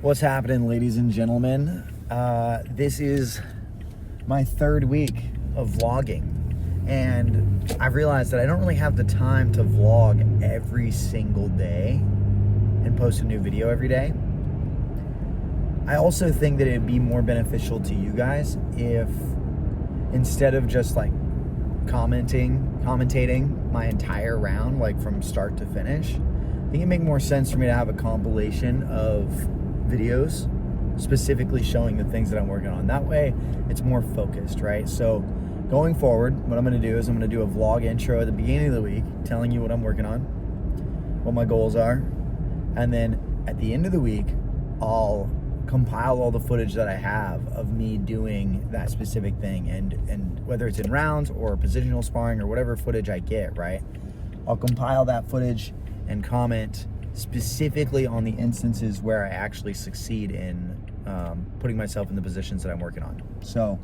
What's happening, ladies and gentlemen? This is my third week of vlogging, and I've realized that I don't really have the time to vlog every single day and post a new video every day. I also think that it'd be more beneficial to you guys if, instead of just like commentating my entire round, like from start to finish, I think it'd make more sense for me to have a compilation of videos specifically showing the things that I'm working on. That way it's more focused, right? So going forward, what I'm going to do is I'm going to do a vlog intro at the beginning of the week telling you what I'm working on, what my goals are, and then at the end of the week I'll compile all the footage that I have of me doing that specific thing, and whether it's in rounds or positional sparring or whatever footage I get, right? I'll compile that footage and comment specifically on the instances where I actually succeed in putting myself in the positions that I'm working on. So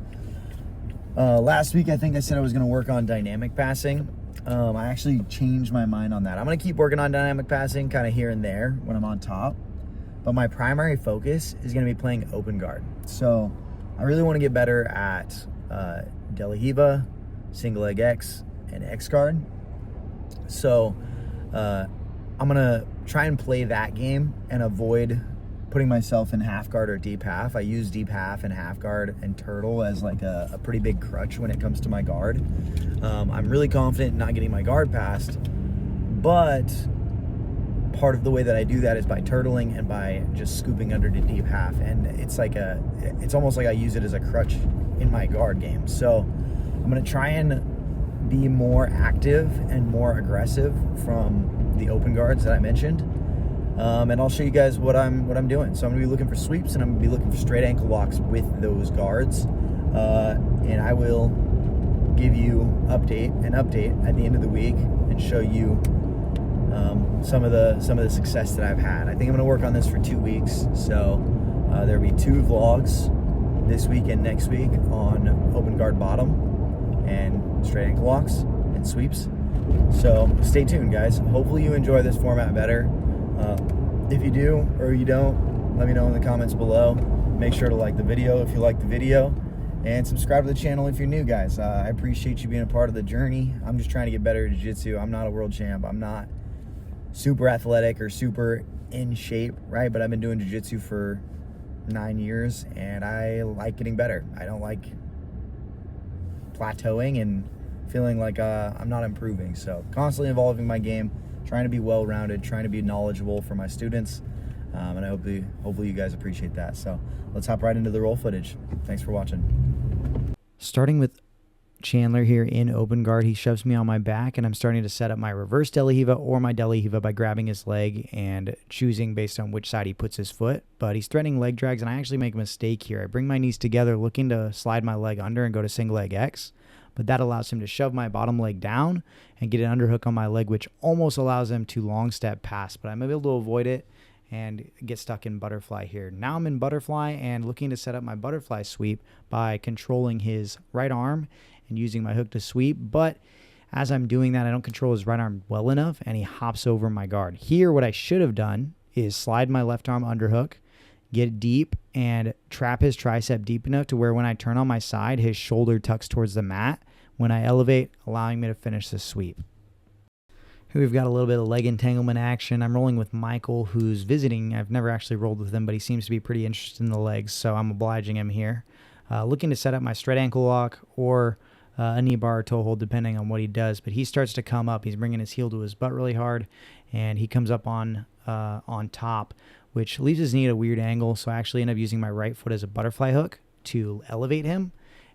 last week I think I said I was going to work on dynamic passing. I actually changed my mind on that. I'm going to keep working on dynamic passing kind of here and there when I'm on top, but my primary focus is going to be playing open guard. So I really want to get better at De La Riva, single leg X, and X guard. So I'm gonna try and play that game and avoid putting myself in half guard or deep half. I use deep half and half guard and turtle as like a pretty big crutch when it comes to my guard. I'm really confident in not getting my guard passed, but part of the way that I do that is by turtling and by just scooping under to deep half. And it's almost like I use it as a crutch in my guard game. So I'm gonna try and be more active and more aggressive from the open guards that I mentioned, and I'll show you guys what I'm doing. So I'm gonna be looking for sweeps, and I'm gonna be looking for straight ankle locks with those guards, and I will give you an update at the end of the week and show you some of the success that I've had. I think I'm gonna work on this for 2 weeks, so there'll be 2 vlogs this week and next week on open guard bottom and straight ankle locks and sweeps. So stay tuned, guys. Hopefully you enjoy this format better. If you do or you don't, let me know in the comments below. Make sure to like the video if you like the video, and subscribe to the channel if you're new, guys. I appreciate you being a part of the journey. I'm just trying to get better at jiu-jitsu. I'm not a world champ. I'm not super athletic or super in shape, right? But I've been doing jiu-jitsu for 9 years, and I like getting better. I don't like plateauing and feeling like I'm not improving. So constantly evolving my game, trying to be well-rounded, trying to be knowledgeable for my students, and I hopefully you guys appreciate that. So let's hop right into the roll footage. Thanks for watching. Starting with Chandler here in open guard, he shoves me on my back, and I'm starting to set up my reverse De La Riva or my De La Riva by grabbing his leg and choosing based on which side he puts his foot. But he's threatening leg drags, and I actually make a mistake here. I bring my knees together looking to slide my leg under and go to single leg X, but that allows him to shove my bottom leg down and get an underhook on my leg, which almost allows him to long step past, but I'm able to avoid it and get stuck in butterfly here. Now I'm in butterfly and looking to set up my butterfly sweep by controlling his right arm and using my hook to sweep, but as I'm doing that, I don't control his right arm well enough, and he hops over my guard. Here, what I should have done is slide my left arm underhook, get deep, and trap his tricep deep enough to where when I turn on my side, his shoulder tucks towards the mat when I elevate, allowing me to finish the sweep. Here we've got a little bit of leg entanglement action. I'm rolling with Michael, who's visiting. I've never actually rolled with him, but he seems to be pretty interested in the legs, so I'm obliging him here. Looking to set up my straight ankle lock or a knee bar or toe hold, depending on what he does. But he starts to come up. He's bringing his heel to his butt really hard, and he comes up on top, which leaves his knee at a weird angle. So I actually end up using my right foot as a butterfly hook to elevate him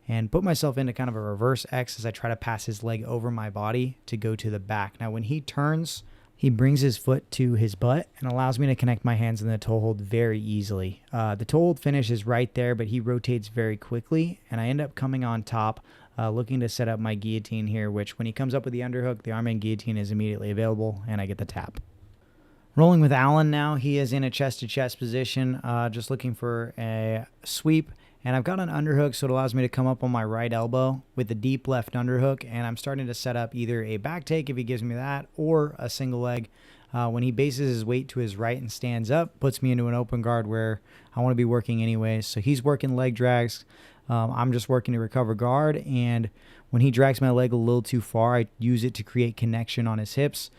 and put myself into kind of a reverse X as I try to pass his leg over my body to go to the back. Now, when he turns, he brings his foot to his butt and allows me to connect my hands in the toe hold very easily. The toe hold finish is right there, but he rotates very quickly, and I end up coming on top, looking to set up my guillotine here, which when he comes up with the underhook, the arm and guillotine is immediately available, and I get the tap. Rolling with Alan now. He is in a chest-to-chest position, just looking for a sweep. And I've got an underhook, so it allows me to come up on my right elbow with a deep left underhook, and I'm starting to set up either a back take if he gives me that, or a single leg When he bases his weight to his right and stands up, puts me into an open guard where I want to be working anyways. So he's working leg drags. I'm just working to recover guard. And when he drags my leg a little too far, I use it to create connection on his hips,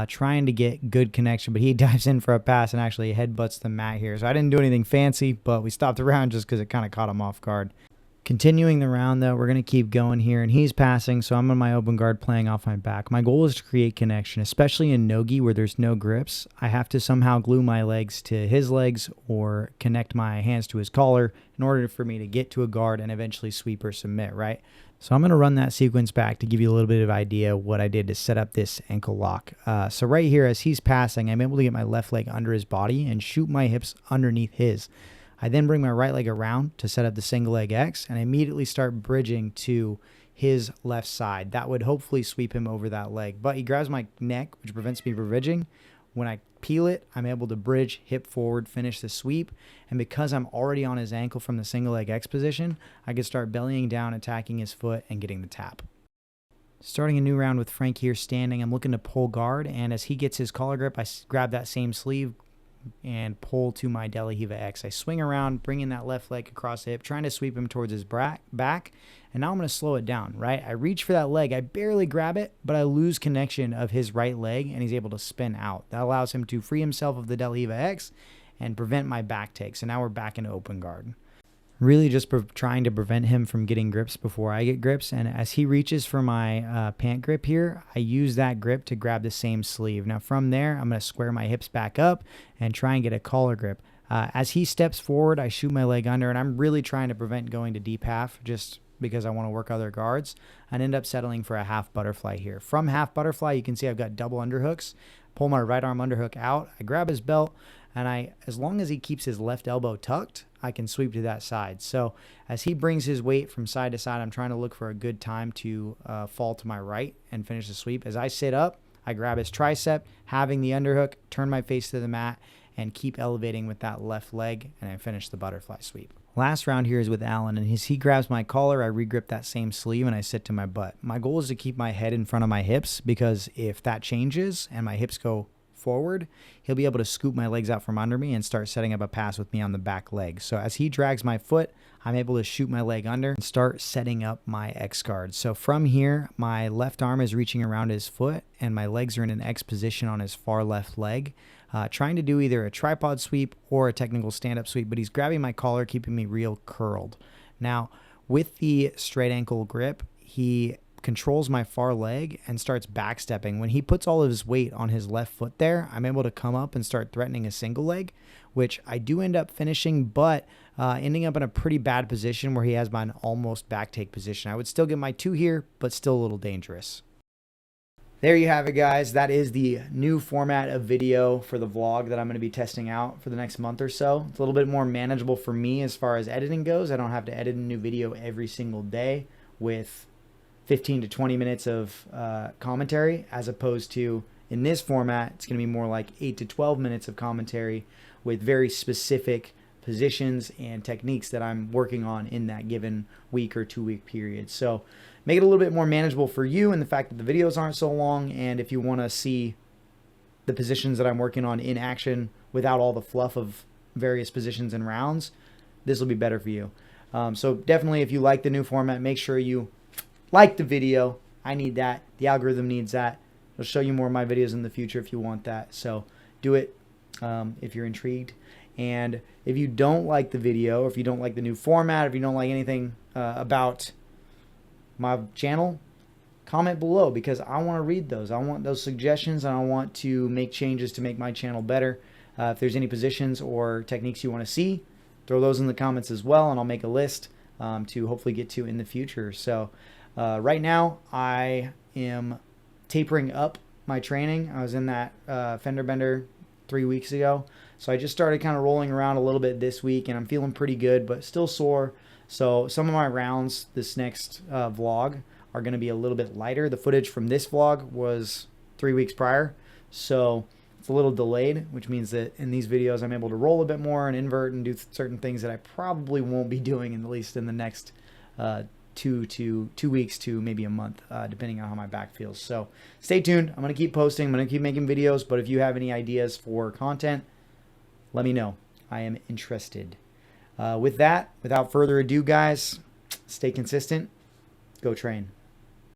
trying to get good connection. But he dives in for a pass and actually headbutts the mat here. So I didn't do anything fancy, but we stopped the round just because it kind of caught him off guard. Continuing the round, though, we're going to keep going here, and he's passing, so I'm on my open guard playing off my back. My goal is to create connection, especially in no-gi where there's no grips. I have to somehow glue my legs to his legs or connect my hands to his collar in order for me to get to a guard and eventually sweep or submit, right? So I'm going to run that sequence back to give you a little bit of idea of what I did to set up this ankle lock. So right here, as he's passing, I'm able to get my left leg under his body and shoot my hips underneath his. I then bring my right leg around to set up the single leg X and I immediately start bridging to his left side. That would hopefully sweep him over that leg. But he grabs my neck, which prevents me from bridging. When I peel it, I'm able to bridge, hip forward, finish the sweep. And because I'm already on his ankle from the single leg X position, I can start bellying down, attacking his foot, and getting the tap. Starting a new round with Frank here standing, I'm looking to pull guard. And as he gets his collar grip, I grab that same sleeve and pull to my De La Riva X. I swing around, bringing that left leg across the hip, trying to sweep him towards his back. And now I'm going to slow it down, right? I reach for that leg. I barely grab it, but I lose connection of his right leg, and he's able to spin out. That allows him to free himself of the De La Riva X and prevent my back take. So now we're back into open guard. Really just trying to prevent him from getting grips before I get grips. And as he reaches for my pant grip here, I use that grip to grab the same sleeve. Now from there, I'm going to square my hips back up and try and get a collar grip. As he steps forward, I shoot my leg under, and I'm really trying to prevent going to deep half just because I want to work other guards. And end up settling for a half butterfly here. From half butterfly, you can see I've got double underhooks. Pull my right arm underhook out. I grab his belt, and as long as he keeps his left elbow tucked, I can sweep to that side. So as he brings his weight from side to side, I'm trying to look for a good time to fall to my right and finish the sweep. As I sit up, I grab his tricep, having the underhook, turn my face to the mat, and keep elevating with that left leg, and I finish the butterfly sweep. Last round here is with Alan, and as he grabs my collar, I regrip that same sleeve and I sit to my butt. My goal is to keep my head in front of my hips, because if that changes and my hips go forward, he'll be able to scoop my legs out from under me and start setting up a pass with me on the back leg. So as he drags my foot, I'm able to shoot my leg under and start setting up my X guard. So from here, my left arm is reaching around his foot and my legs are in an X position on his far left leg, trying to do either a tripod sweep or a technical stand-up sweep, but he's grabbing my collar, keeping me real curled. Now, with the straight ankle grip, he controls my far leg and starts backstepping. When he puts all of his weight on his left foot there, I'm able to come up and start threatening a single leg, which I do end up finishing, but ending up in a pretty bad position where he has my almost back take position. I would still get my 2 here, but still a little dangerous. There you have it, guys. That is the new format of video for the vlog that I'm going to be testing out for the next month or so. It's a little bit more manageable for me as far as editing goes. I don't have to edit a new video every single day with 15 to 20 minutes of commentary, as opposed to in this format, it's going to be more like 8 to 12 minutes of commentary with very specific positions and techniques that I'm working on in that given week or 2-week period. So make it a little bit more manageable for you, and the fact that the videos aren't so long, and if you want to see the positions that I'm working on in action without all the fluff of various positions and rounds, this will be better for you. So definitely, if you like the new format, make sure you like the video. I need that. The algorithm needs that. I'll show you more of my videos in the future if you want that. So do it if you're intrigued. And if you don't like the video, or if you don't like the new format, or if you don't like anything about my channel, comment below, because I want to read those. I want those suggestions, and I want to make changes to make my channel better. If there's any positions or techniques you want to see, throw those in the comments as well, and I'll make a list to hopefully get to in the future. So right now I am tapering up my training. I was in that fender bender 3 weeks ago, so I just started kind of rolling around a little bit this week, and I'm feeling pretty good, but still sore. So some of my rounds this next vlog are going to be a little bit lighter. The footage from this vlog was 3 weeks prior, so it's a little delayed, which means that in these videos I'm able to roll a bit more and invert and do certain things that I probably won't be doing, at least in the next 2 weeks to maybe a month, depending on how my back feels. So stay tuned. I'm going to keep posting. I'm going to keep making videos. But if you have any ideas for content, let me know. I am interested. With that, without further ado, guys, stay consistent. Go train.